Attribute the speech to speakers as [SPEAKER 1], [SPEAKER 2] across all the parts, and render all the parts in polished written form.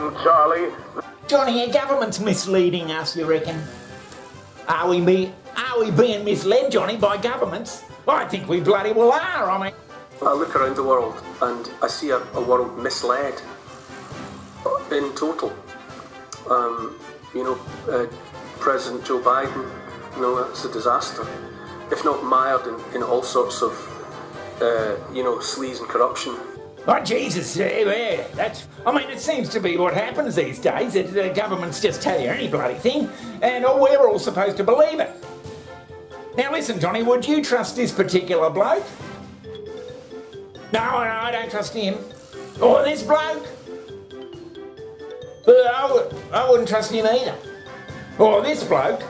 [SPEAKER 1] them, Charlie.
[SPEAKER 2] Johnny, our government's misleading us, you reckon? Are we being misled, Johnny, by governments? I think we bloody well are, I mean.
[SPEAKER 3] I look around the world and I see a world misled in total. President Joe Biden, that's a disaster. If not mired in all sorts of, sleaze and corruption.
[SPEAKER 2] Oh, Jesus, it seems to be what happens these days. The governments just tell you any bloody thing, and we're all supposed to believe it. Now listen, Johnny, would you trust this particular bloke? No, I don't trust him. Or this bloke? I wouldn't trust him either. Or this bloke?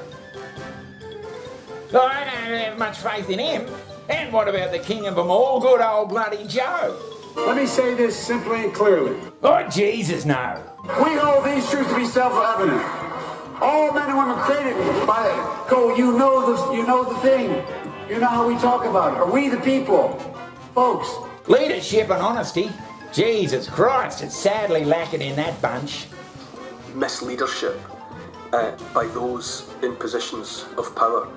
[SPEAKER 2] I don't have much faith in him. And what about the king of them all, good old bloody Joe?
[SPEAKER 4] Let me say this simply and clearly.
[SPEAKER 2] Oh, Jesus, no.
[SPEAKER 4] We hold these truths to be self-evident. All men and women created by God. You know the thing. You know how we talk about it. Are we the people? Folks.
[SPEAKER 2] Leadership and honesty. Jesus Christ, it's sadly lacking in that bunch.
[SPEAKER 3] Misleadership by those in positions of power.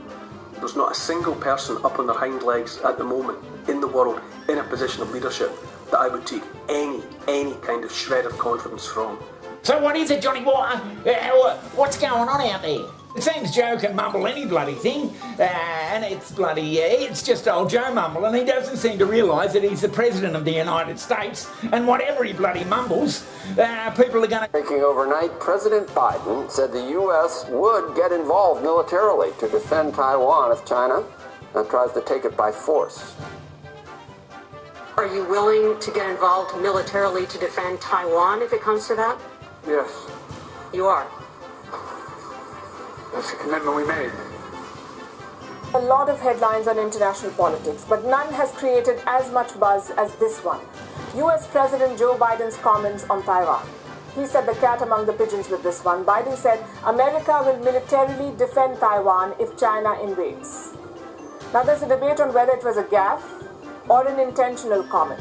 [SPEAKER 3] There's not a single person up on their hind legs at the moment in the world in a position of leadership that I would take any kind of shred of confidence from.
[SPEAKER 2] So what is it, Johnny? What's going on out there? It seems Joe can mumble any bloody thing, and it's just old Joe mumble, and he doesn't seem to realise that he's the President of the United States, and whatever he bloody mumbles, people are going to...
[SPEAKER 5] Breaking overnight, President Biden said the U.S. would get involved militarily to defend Taiwan if China tries to take it by force.
[SPEAKER 6] Are you willing to get involved militarily to defend Taiwan if it comes to that?
[SPEAKER 4] Yes.
[SPEAKER 6] You are?
[SPEAKER 4] That's a commitment we made.
[SPEAKER 7] A lot of headlines on international politics, but none has created as much buzz as this one. US President Joe Biden's comments on Taiwan. He said the cat among the pigeons with this one. Biden said America will militarily defend Taiwan if China invades. Now there's a debate on whether it was a gaffe or an intentional comment.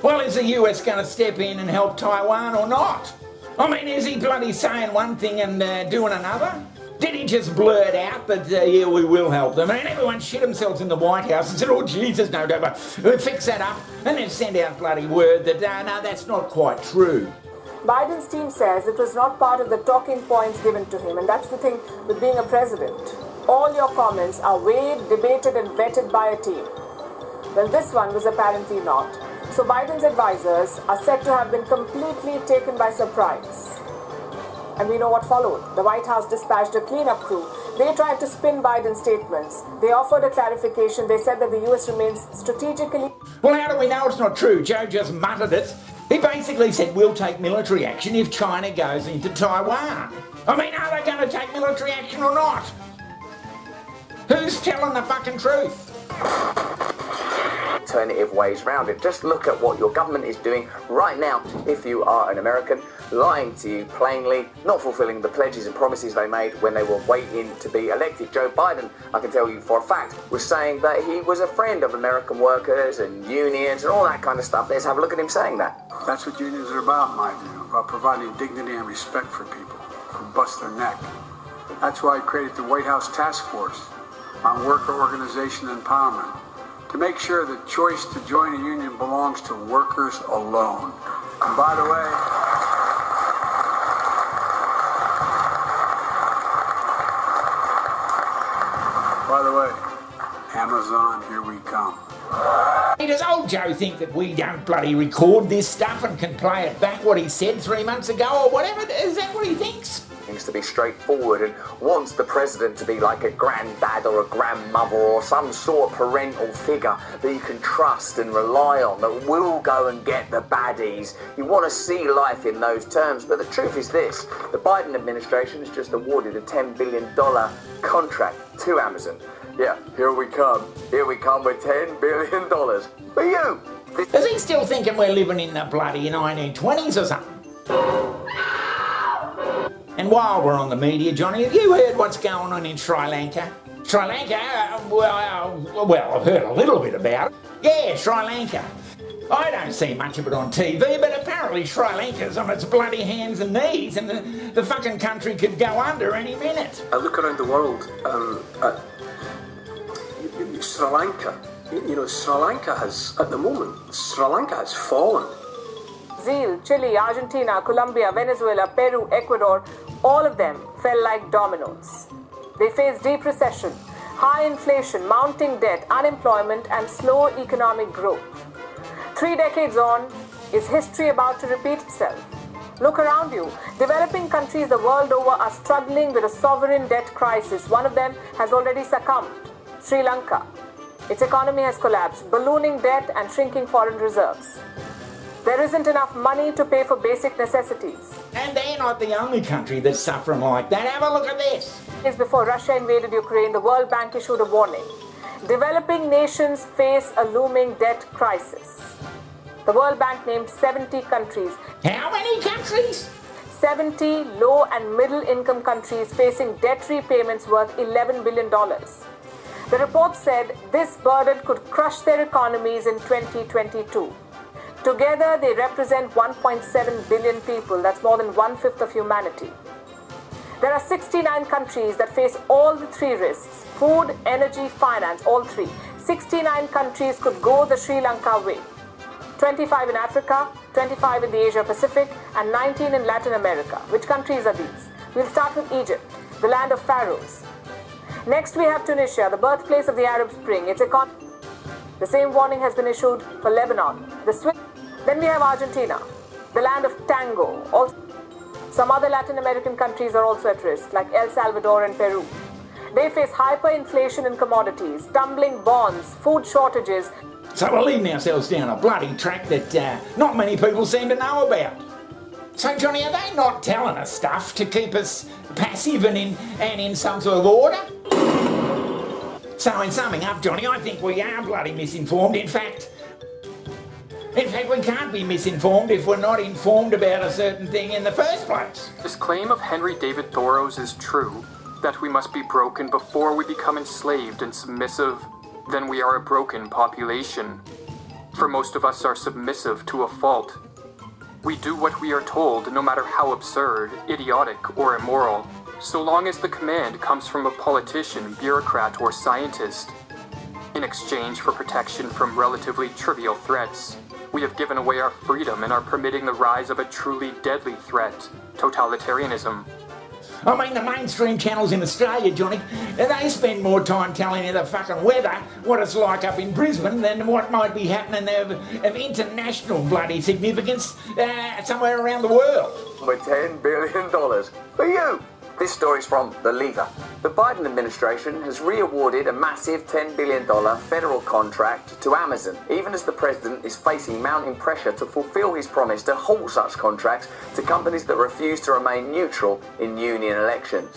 [SPEAKER 2] Well, is the US going to step in and help Taiwan or not? I mean, is he bloody saying one thing and doing another? Did he just blurt out that, we will help them? And everyone shit themselves in the White House and said, oh, Jesus, no, don't fix that up. And then send out bloody word that, no, that's not quite true.
[SPEAKER 7] Biden's team says it was not part of the talking points given to him, and that's the thing with being a president. All your comments are weighed, debated, and vetted by a team. Well, this one was apparently not. So Biden's advisors are said to have been completely taken by surprise. And we know what followed. The White House dispatched a cleanup crew. They tried to spin Biden's statements. They offered a clarification. They said that the US remains strategically...
[SPEAKER 2] Well, how do we know it's not true? Joe just muttered it. He basically said we'll take military action if China goes into Taiwan. I mean, are they going to take military action or not? Who's telling the fucking truth?
[SPEAKER 5] Alternative ways around it. Just look at what your government is doing right now. If you are an American, lying to you plainly, not fulfilling the pledges and promises they made when they were waiting to be elected. Joe Biden, I can tell you for a fact, was saying that he was a friend of American workers and unions and all that kind of stuff. Let's have a look at him saying that.
[SPEAKER 4] That's what unions are about, in my view, about providing dignity and respect for people who bust their neck. That's why I created the White House Task Force on Worker Organization Empowerment, to make sure the choice to join a union belongs to workers alone. And by the way, Amazon, here we come.
[SPEAKER 2] Does old Joe think that we don't bloody record this stuff and can play it back what he said 3 months ago or whatever? Is that what he thinks?
[SPEAKER 5] Things to be straightforward and wants the president to be like a granddad or a grandmother or some sort of parental figure that you can trust and rely on, that will go and get the baddies. You want to see life in those terms, but the truth is this: the Biden administration has just awarded a $10 billion contract to Amazon. Yeah, here we come with $10 billion for you.
[SPEAKER 2] Is he still thinking we're living in the bloody 1920s or something? And while we're on the media, Johnny, have you heard what's going on in Sri Lanka? Sri Lanka? Well, I've heard a little bit about it. Yeah, Sri Lanka. I don't see much of it on TV, but apparently Sri Lanka's on its bloody hands and knees and the fucking country could go under any minute.
[SPEAKER 3] I look around the world at Sri Lanka. Sri Lanka has, at the moment, Sri Lanka has fallen.
[SPEAKER 7] Brazil, Chile, Argentina, Colombia, Venezuela, Peru, Ecuador, all of them fell like dominoes. They faced deep recession, high inflation, mounting debt, unemployment, and slow economic growth. 3 decades on, is history about to repeat itself? Look around you. Developing countries the world over are struggling with a sovereign debt crisis. One of them has already succumbed, Sri Lanka. Its economy has collapsed, ballooning debt and shrinking foreign reserves. There isn't enough money to pay for basic necessities.
[SPEAKER 2] And they're not the only country that's suffering like that. Have a look at this.
[SPEAKER 7] Days before Russia invaded Ukraine, the World Bank issued a warning. Developing nations face a looming debt crisis. The World Bank named 70 countries.
[SPEAKER 2] How many countries?
[SPEAKER 7] 70 low and middle income countries facing debt repayments worth $11 billion. The report said this burden could crush their economies in 2022. Together, they represent 1.7 billion people. That's more than 1/5 of humanity. There are 69 countries that face all the three risks: food, energy, finance, all three. 69 countries could go the Sri Lanka way. 25 in Africa, 25 in the Asia Pacific, and 19 in Latin America. Which countries are these? We'll start with Egypt, the land of pharaohs. Next, we have Tunisia, the birthplace of the Arab Spring. The same warning has been issued for Lebanon. Then we have Argentina, the land of tango. Also, some other Latin American countries are also at risk, like El Salvador and Peru. They face hyperinflation in commodities, tumbling bonds, food shortages.
[SPEAKER 2] So we're leading ourselves down a bloody track that not many people seem to know about. So, Johnny, are they not telling us stuff to keep us passive and in some sort of order? So, in summing up, Johnny, I think we are bloody misinformed. In fact, we can't be misinformed if we're not informed about a certain thing in the first place.
[SPEAKER 1] This claim of Henry David Thoreau's is true, that we must be broken before we become enslaved and submissive. Then we are a broken population. For most of us are submissive to a fault. We do what we are told, no matter how absurd, idiotic, or immoral, so long as the command comes from a politician, bureaucrat, or scientist. In exchange for protection from relatively trivial threats, we have given away our freedom and are permitting the rise of a truly deadly threat, totalitarianism.
[SPEAKER 2] I mean, the mainstream channels in Australia, Johnny, they spend more time telling you the fucking weather, what it's like up in Brisbane, than what might be happening of international bloody significance somewhere around the world.
[SPEAKER 5] With $10 billion for you. This story's from The Leader. The Biden administration has re-awarded a massive $10 billion federal contract to Amazon, even as the president is facing mounting pressure to fulfill his promise to halt such contracts to companies that refuse to remain neutral in union elections.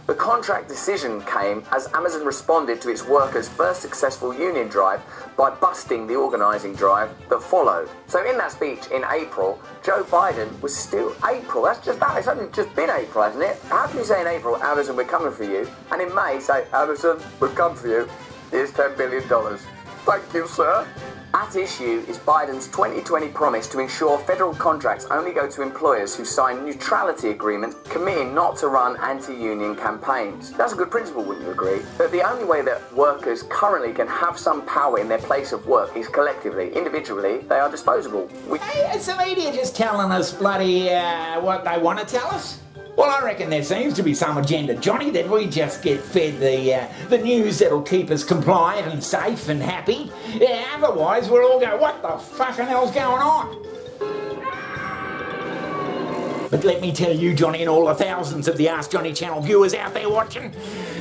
[SPEAKER 5] The contract decision came as Amazon responded to its workers' first successful union drive by busting the organising drive that followed. So in that speech in April, Joe Biden was still April. That's just that. It's only just been April, hasn't it? How can you say in April, Amazon, we're coming for you, and in May say, Amazon, we've come for you. Here's $10 billion. Thank you, sir. At issue is Biden's 2020 promise to ensure federal contracts only go to employers who sign neutrality agreements committing not to run anti-union campaigns. That's a good principle, wouldn't you agree? That the only way that workers currently can have some power in their place of work is collectively. Individually, they are disposable.
[SPEAKER 2] Hey, is the media just telling us bloody what they want to tell us? Well, I reckon there seems to be some agenda, Johnny, that we just get fed the news that'll keep us compliant and safe and happy. Yeah, otherwise we'll all go, what the fucking hell's going on? But let me tell you, Johnny, and all the thousands of the Ask Johnny channel viewers out there watching,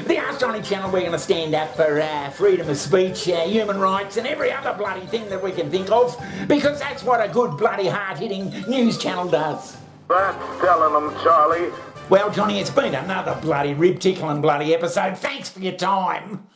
[SPEAKER 2] the Ask Johnny channel, we're going to stand up for freedom of speech, human rights, and every other bloody thing that we can think of, because that's what a good bloody hard-hitting news channel does.
[SPEAKER 8] That's telling them, Charlie.
[SPEAKER 2] Well, Johnny, it's been another bloody rib-tickling bloody episode. Thanks for your time.